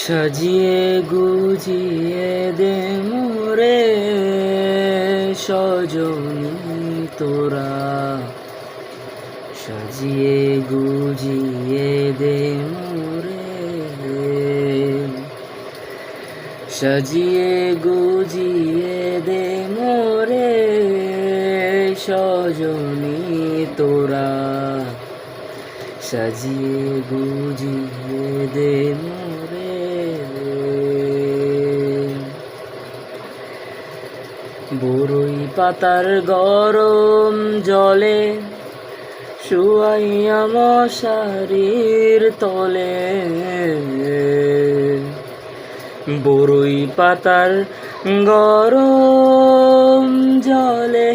সাজিয়ে গুজিয়ে দে মোরে সজনী তোরা, সাজিয়ে গুজিয়ে দে মোরে, সাজিয়ে গুজিয়ে দে মোরে সজনী তোরা, সাজিয়ে গুজিয়ে দে মোরে। বরই পাতার গরম জলে শুয়াইয়া মশারির তলে, বরই পাতার গরম জলে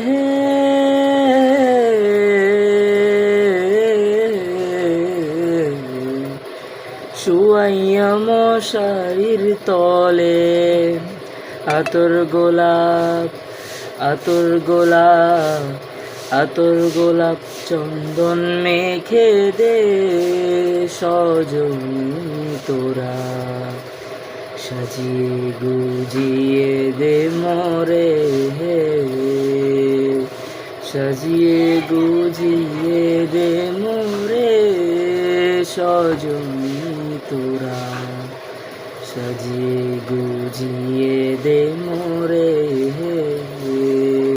শুয়াইয়া মশারির তলে, আতর গোলাপ আতর গোলাপ আতর গোলাপ চন্দন মেখে দে সজনী তোরা, সাজিয়ে গুজিয়ে দে মোরে, সাজিয়ে গুজিয়ে দে মোরে সজনী তোরা, সাজিয়ে গুজিয়ে দে মোরে।